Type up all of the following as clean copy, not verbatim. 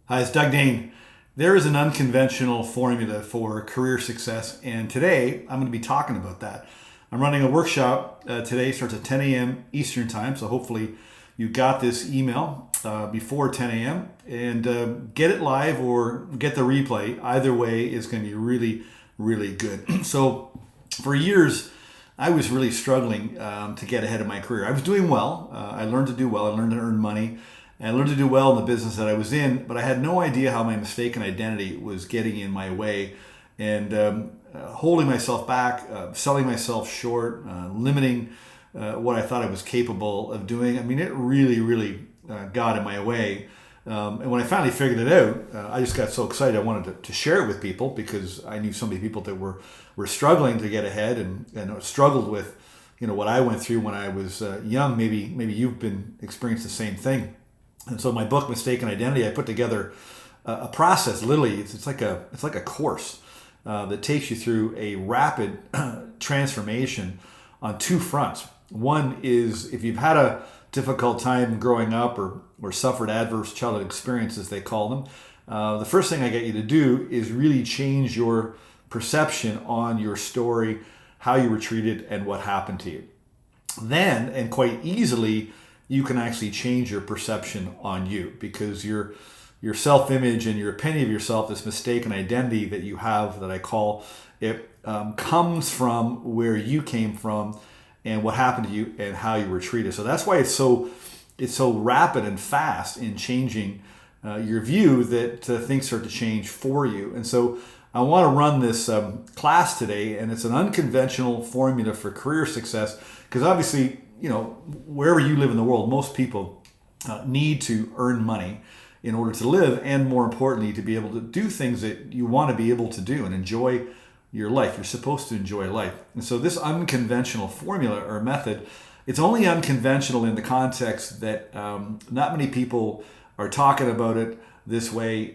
Hi, it's Doug Dane. There is an unconventional formula for career success, and today I'm going to be talking about that. I'm running a workshop today, starts at 10 a.m. Eastern Time, so hopefully you got this email before 10 a.m. and get it live or get the replay. Either way is going to be really, really good. So for years, I was really struggling to get ahead of my career. I was doing well. I learned to do well. I learned to earn money. And I learned to do well in the business that I was in, but I had no idea how my mistaken identity was getting in my way and holding myself back, selling myself short, limiting what I thought I was capable of doing. I mean, it really, really got in my way. And when I finally figured it out, I just got so excited. I wanted to share it with people because I knew so many people that were struggling to get ahead and struggled with, what I went through when I was young. Maybe you've been experienced the same thing. And so my book, Mistaken Identity, I put together a process. Literally, it's like a course that takes you through a rapid transformation on two fronts. One is if you've had a difficult time growing up or suffered adverse childhood experiences, they call them. The first thing I get you to do is really change your perception on your story, how you were treated, and what happened to you. Then, and quite easily, you can actually change your perception on you because your self-image and your opinion of yourself, this mistaken identity that you have that I call it, comes from where you came from and what happened to you and how you were treated. So that's why it's so rapid and fast in changing your view that things start to change for you. And so I want to run this class today, and it's an unconventional formula for career success because obviously, wherever you live in the world, most people need to earn money in order to live, and more importantly, to be able to do things that you want to be able to do and enjoy your life. You're supposed to enjoy life. And so this unconventional formula or method, it's only unconventional in the context that not many people are talking about it this way.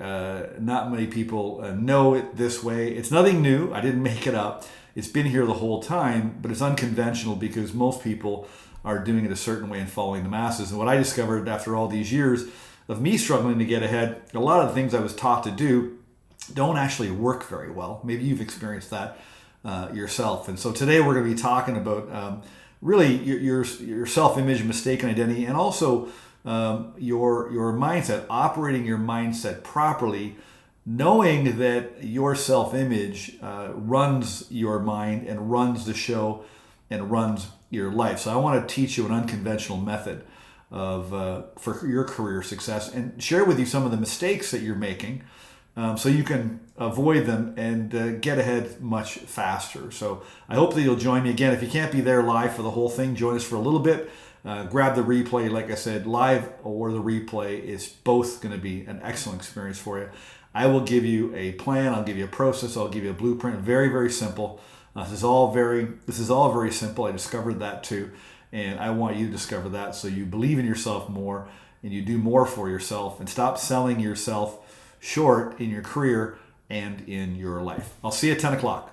Not many people know it this way. It's nothing new. I didn't make it up. It's been here the whole time, but it's unconventional because most people are doing it a certain way and following the masses. And what I discovered after all these years of me struggling to get ahead, a lot of the things I was taught to do don't actually work very well. Maybe you've experienced that yourself. And so today we're going to be talking about really your self-image, mistaken identity, and also your mindset, operating your mindset properly, knowing that your self-image runs your mind and runs the show and runs your life. So I want to teach you an unconventional method for your career success and share with you some of the mistakes that you're making so you can avoid them and get ahead much faster. So I hope that you'll join me again. If you can't be there live for the whole thing, join us for a little bit. Grab the replay. Like I said, live or the replay is both going to be an excellent experience for you. I will give you a plan. I'll give you a process. I'll give you a blueprint. Very, very simple. This is all very simple. I discovered that too, and I want you to discover that so you believe in yourself more and you do more for yourself and stop selling yourself short in your career and in your life. I'll see you at 10 o'clock.